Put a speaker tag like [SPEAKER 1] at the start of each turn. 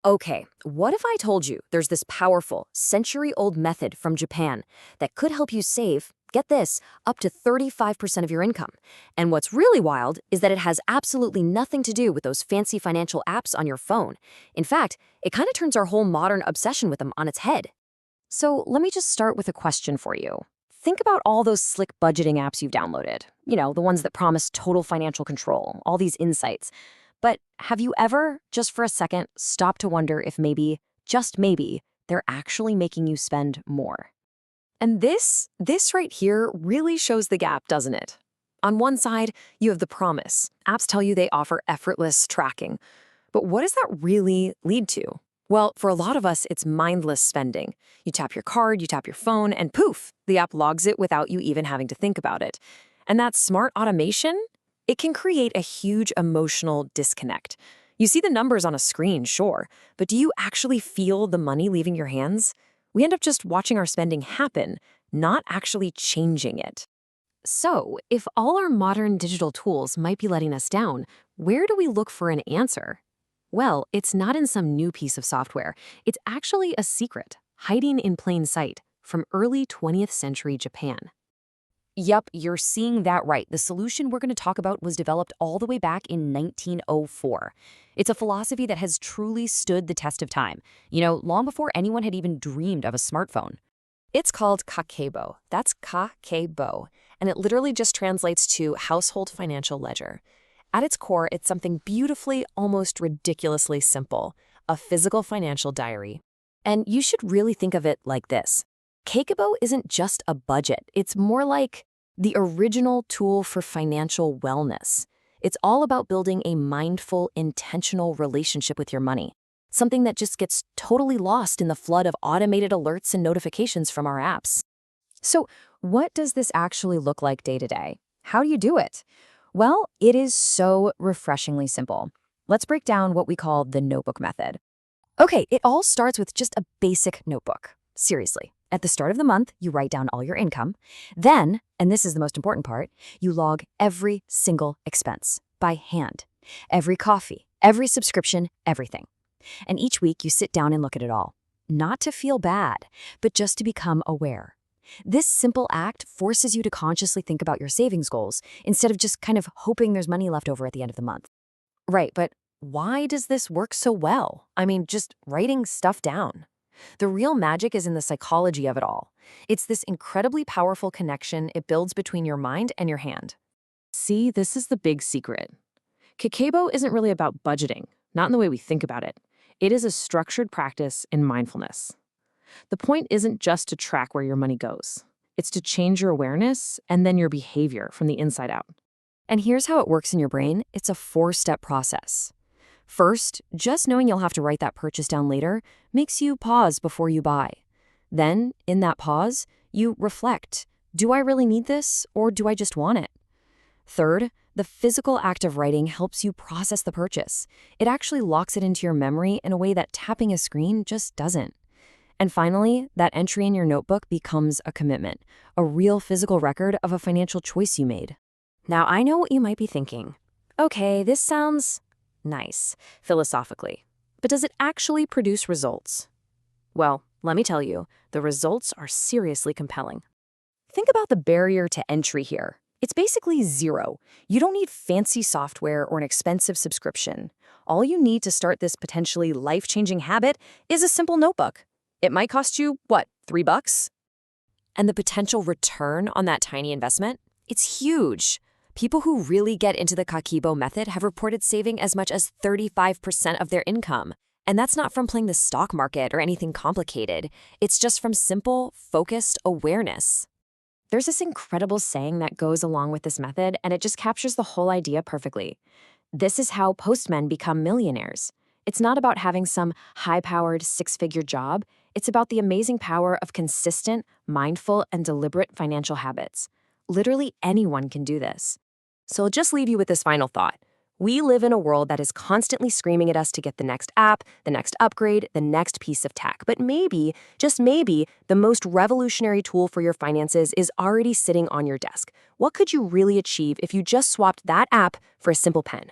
[SPEAKER 1] Okay, what if I told you there's this powerful, century-old method from Japan that could help you save, get this, up to 35% of your income? And what's really wild is that it has absolutely nothing to do with those fancy financial apps on your phone. In fact, it kind of turns our whole modern obsession with them on its head. So let me just start with a question for you. Think about all those slick budgeting apps you've downloaded. The ones that promise total financial control, all these insights. But have you ever, just for a second, stopped to wonder if maybe, just maybe, they're actually making you spend more? And this right here really shows the gap, doesn't it? On one side, you have the promise. Apps tell you they offer effortless tracking. But what does that really lead to? Well, for a lot of us, it's mindless spending. You tap your card, you tap your phone, and poof, the app logs it without you even having to think about it. And that smart automation, it can create a huge emotional disconnect. You see the numbers on a screen, sure, but do you actually feel the money leaving your hands? We end up just watching our spending happen, not actually changing it. So, if all our modern digital tools might be letting us down, where do we look for an answer? Well, it's not in some new piece of software. It's actually a secret, hiding in plain sight, from early 20th century Japan. Yup, you're seeing that right. The solution we're going to talk about was developed all the way back in 1904. It's a philosophy that has truly stood the test of time, long before anyone had even dreamed of a smartphone. It's called Kakeibo. That's Kakeibo, and it literally just translates to household financial ledger. At its core, it's something beautifully, almost ridiculously simple, a physical financial diary. And you should really think of it like this. Kakeibo isn't just a budget. It's more like the original tool for financial wellness. It's all about building a mindful, intentional relationship with your money, something that just gets totally lost in the flood of automated alerts and notifications from our apps. So, what does this actually look like day to day? How do you do it? Well, it is so refreshingly simple. Let's break down what we call the notebook method. Okay, it all starts with just a basic notebook. Seriously. At the start of the month, you write down all your income. Then, and this is the most important part, you log every single expense by hand. Every coffee, every subscription, everything. And each week you sit down and look at it all. Not to feel bad, but just to become aware. This simple act forces you to consciously think about your savings goals instead of just kind of hoping there's money left over at the end of the month. Right, but why does this work so well? I mean, just writing stuff down. The real magic is in the psychology of it all. It's this incredibly powerful connection it builds between your mind and your hand. See, this is the big secret. Kakeibo isn't really about budgeting, not in the way we think about it. It is a structured practice in mindfulness. The point isn't just to track where your money goes. It's to change your awareness and then your behavior from the inside out. And here's how it works in your brain. It's a 4-step process. First, just knowing you'll have to write that purchase down later makes you pause before you buy. Then, in that pause, you reflect. Do I really need this, or do I just want it? Third, the physical act of writing helps you process the purchase. It actually locks it into your memory in a way that tapping a screen just doesn't. And finally, that entry in your notebook becomes a commitment, a real physical record of a financial choice you made. Now, I know what you might be thinking. Okay, this sounds nice, philosophically. But does it actually produce results? Well, let me tell you, the results are seriously compelling. Think about the barrier to entry here. It's basically zero. You don't need fancy software or an expensive subscription. All you need to start this potentially life-changing habit is a simple notebook. It might cost you, what, $3? And the potential return on that tiny investment? It's huge. People who really get into the Kakeibo method have reported saving as much as 35% of their income. And that's not from playing the stock market or anything complicated. It's just from simple, focused awareness. There's this incredible saying that goes along with this method, and it just captures the whole idea perfectly. This is how postmen become millionaires. It's not about having some high-powered, 6-figure job. It's about the amazing power of consistent, mindful, and deliberate financial habits. Literally anyone can do this. So I'll just leave you with this final thought. We live in a world that is constantly screaming at us to get the next app, the next upgrade, the next piece of tech. But maybe, just maybe, the most revolutionary tool for your finances is already sitting on your desk. What could you really achieve if you just swapped that app for a simple pen?